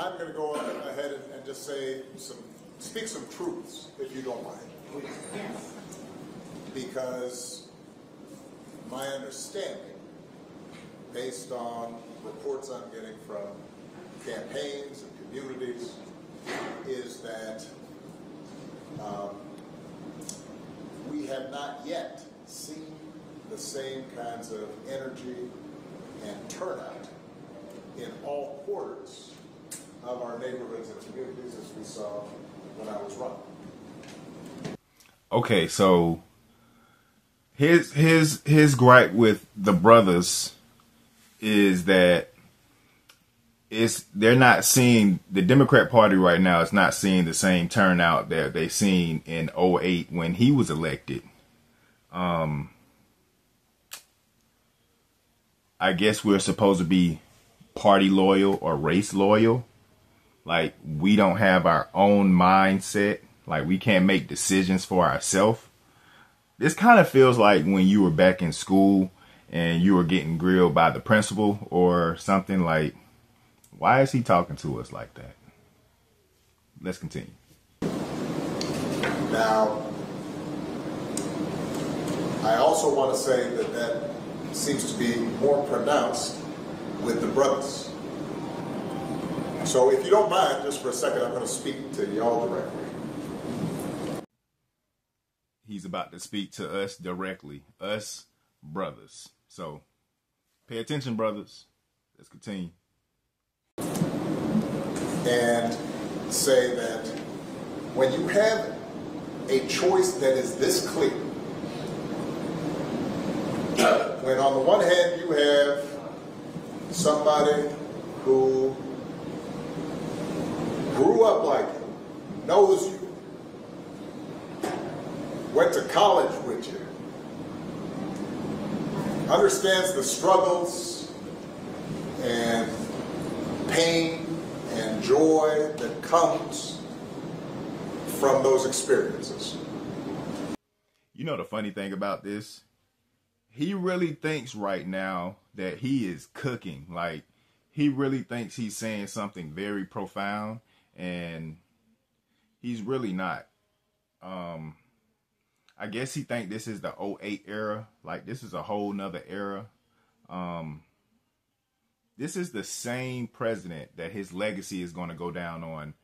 I'm going to go ahead and just speak some truths, if you don't mind. Yes. Because my understanding, based on reports I'm getting from campaigns and communities, is that we have not yet seen the same kinds of energy and turnout in all quarters of our neighborhoods and communities as we saw when I was running. Okay, so his gripe with the brothers is that they're not seeing, the Democrat Party right now is not seeing the same turnout that they seen in 2008 when he was elected. I guess we're supposed to be party loyal or race loyal. Like, we don't have our own mindset. Like, we can't make decisions for ourselves. This kind of feels like when you were back in school and you were getting grilled by the principal or something. Like, why is he talking to us like that? Let's continue. Now, I also want to say that seems to be more pronounced with the brothers. So if you don't mind, just for a second, I'm going to speak to y'all directly. He's about to speak to us directly, us brothers. So pay attention, brothers. Let's continue. And say that when you have a choice that is this clear, when on the one hand you have somebody who grew up like you, knows you, went to college with you, understands the struggles and pain and joy that comes from those experiences. You know the funny thing about this? He really thinks right now that he is cooking. Like, he really thinks he's saying something very profound, and he's really not. I guess he think this is the 2008 era. Like, this is a whole nother era. This is the same president that his legacy is going to go down on,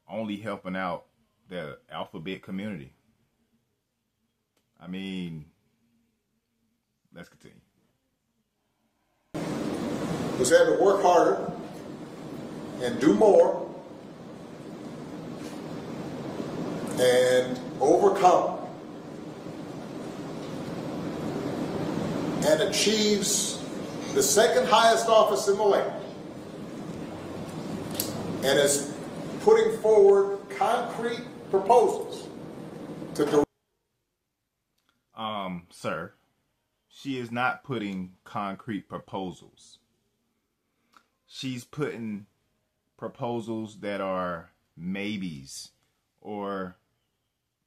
only helping out the alphabet community. I mean, let's continue. Who's had to work harder and do more and overcome and achieves the second highest office in the land and is putting forward concrete proposals to sir, she is not putting concrete proposals. She's putting proposals that are maybes, or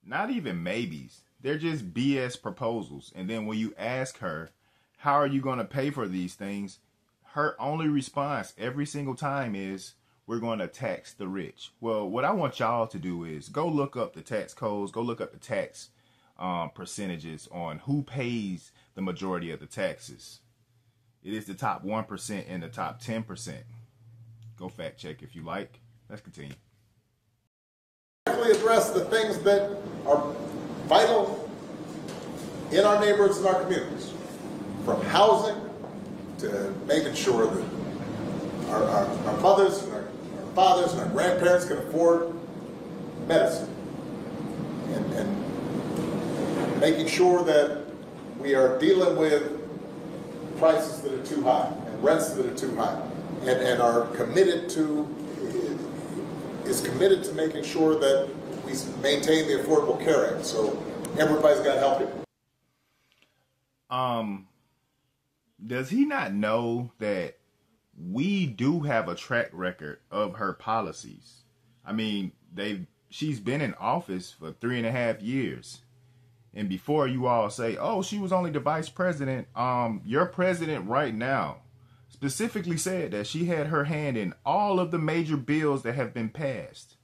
not even maybes. They're just BS proposals. And then when you ask her, how are you going to pay for these things? Her only response every single time is, we're going to tax the rich. Well, what I want y'all to do is go look up the tax codes, go look up the tax percentages on who pays the majority of the taxes. It is the top 1% and the top 10%. Go fact check if you like. Let's continue. Address the things that are vital in our neighborhoods and our communities, from housing to making sure that our mothers and our fathers and our grandparents can afford medicine, and making sure that we are dealing with prices that are too high and rents that are too high, and are committed to making sure that we maintain the Affordable Care Act. So everybody's got help here. Does he not know that we do have a track record of her policies? I mean, she's been in office for 3.5 years. And before you all say, oh, she was only the vice president, your president right now specifically said that she had her hand in all of the major bills that have been passed.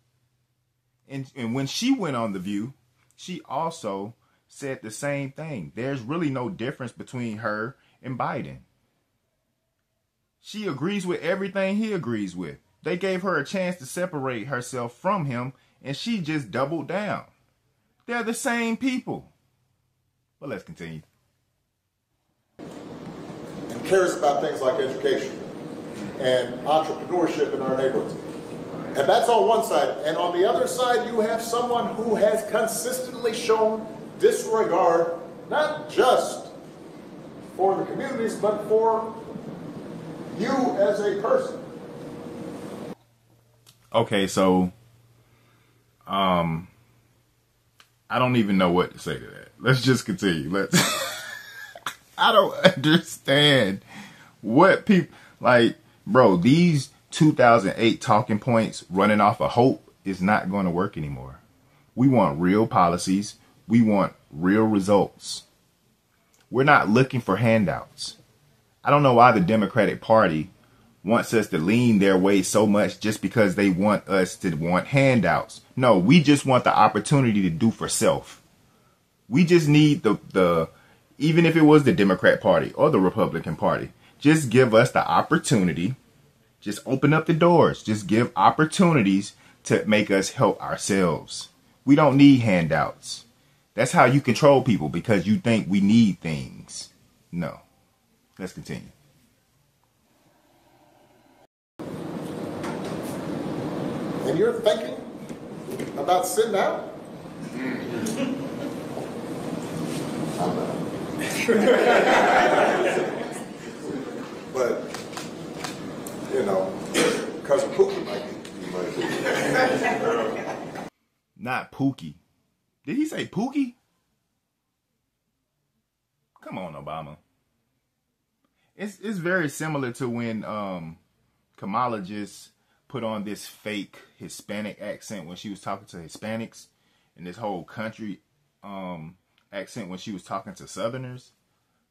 And when she went on The View, she also said the same thing. There's really no difference between her and Biden. She agrees with everything he agrees with. They gave her a chance to separate herself from him, and she just doubled down. They're the same people. But let's continue. And cares about things like education and entrepreneurship in our neighborhoods. And that's on one side. And on the other side, you have someone who has consistently shown disregard, not just for the communities, but for you as a person. Okay, so I don't even know what to say to that. Let's just continue. I don't understand what people like, bro. These 2008 talking points running off of hope is not going to work anymore. We want real policies. We want real results. We're not looking for handouts. I don't know why the Democratic Party wants us to lean their way so much just because they want us to want handouts. No, we just want the opportunity to do for self. We just need the even if it was the Democrat Party or the Republican Party, just give us the opportunity. Just open up the doors. Just give opportunities to make us help ourselves. We don't need handouts. That's how you control people, because you think we need things. No. Let's continue. And you're thinking about sitting out? I'm not. But, you know, Cousin Pookie might be. Not Pookie. Did he say Pookie? Come on, Obama. It's very similar to when Kamala just put on this fake Hispanic accent when she was talking to Hispanics, and this whole country accent when she was talking to Southerners.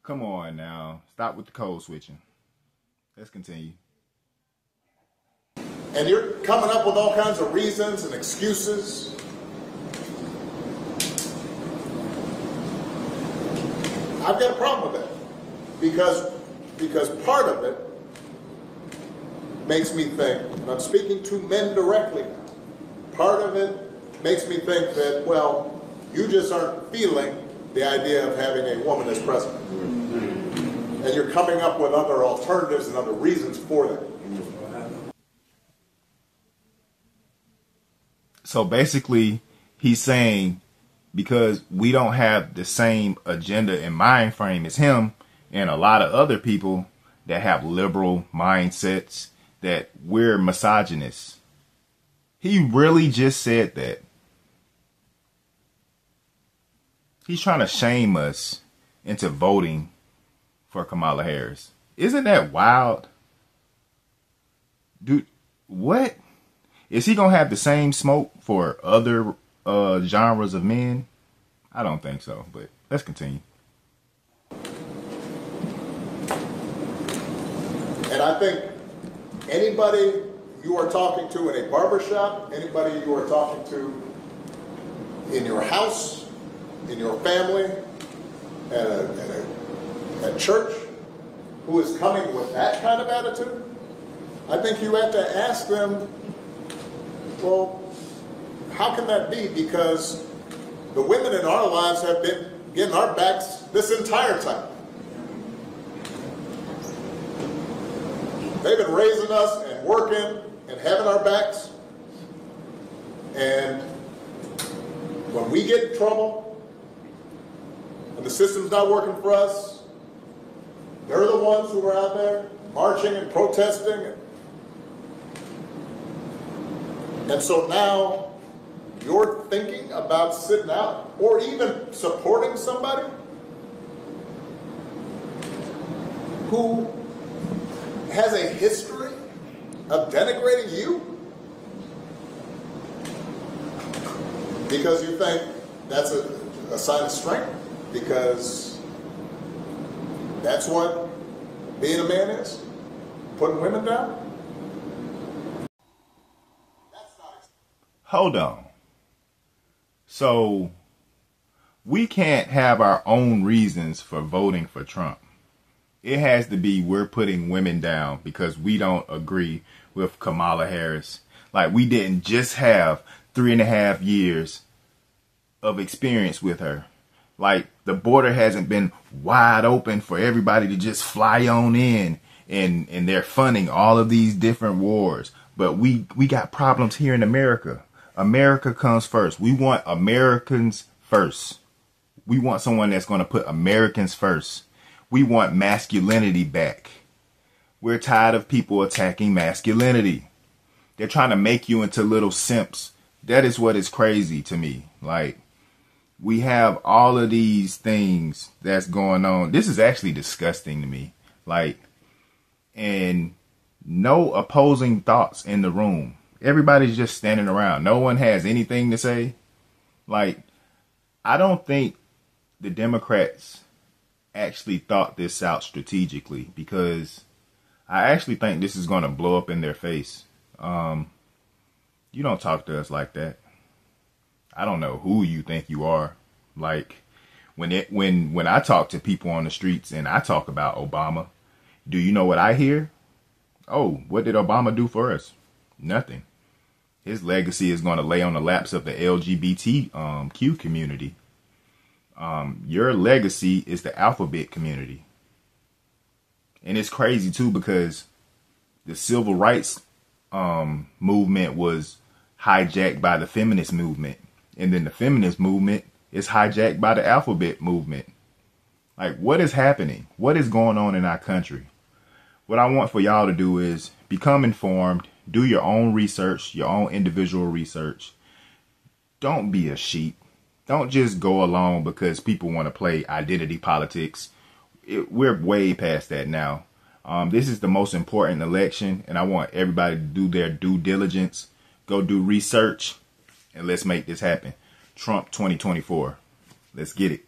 Come on now. Stop with the code switching. Let's continue. And you're coming up with all kinds of reasons and excuses. I've got a problem with that. Because part of it makes me think, and I'm speaking to men directly now, part of it makes me think that, well, you just aren't feeling the idea of having a woman as president. And you're coming up with other alternatives and other reasons for that. So basically, he's saying because we don't have the same agenda and mind frame as him and a lot of other people that have liberal mindsets, that we're misogynists. He really just said that. He's trying to shame us into voting for Kamala Harris. Isn't that wild? Dude, what? Is he going to have the same smoke for other genres of men? I don't think so, but let's continue. And I think anybody you are talking to in a barbershop, anybody you are talking to in your house, in your family, at church, who is coming with that kind of attitude, I think you have to ask them, well, how can that be? Because the women in our lives have been getting our backs this entire time. They've been raising us and working and having our backs. And when we get in trouble and the system's not working for us, they're the ones who are out there marching and protesting. And so now you're thinking about sitting out or even supporting somebody who has a history of denigrating you because you think that's a sign of strength, because that's what being a man is. Putting women down? Hold on. So we can't have our own reasons for voting for Trump. It has to be we're putting women down because we don't agree with Kamala Harris. Like, we didn't just have 3.5 years of experience with her. Like, the border hasn't been wide open for everybody to just fly on in, and they're funding all of these different wars. But we got problems here in America. America comes first. We want Americans first. We want someone that's going to put Americans first. We want masculinity back. We're tired of people attacking masculinity. They're trying to make you into little simps. That is what is crazy to me. Like, we have all of these things that's going on. This is actually disgusting to me. Like, and no opposing thoughts in the room. Everybody's just standing around. No one has anything to say. Like, I don't think the Democrats actually thought this out strategically, because I actually think this is going to blow up in their face. You don't talk to us like that. I don't know who you think you are. Like, when I talk to people on the streets and I talk about Obama, do you know what I hear? Oh, what did Obama do for us? Nothing. His legacy is going to lay on the laps of the LGBTQ community. Your legacy is the alphabet community. And it's crazy too, because the civil rights movement was hijacked by the feminist movement. And then the feminist movement is hijacked by the alphabet movement. Like, what is happening? What is going on in our country? What I want for y'all to do is become informed, do your own research, your own individual research. Don't be a sheep. Don't just go along because people want to play identity politics. We're way past that now. This is the most important election, and I want everybody to do their due diligence. Go do research, and let's make this happen. Trump 2024. Let's get it.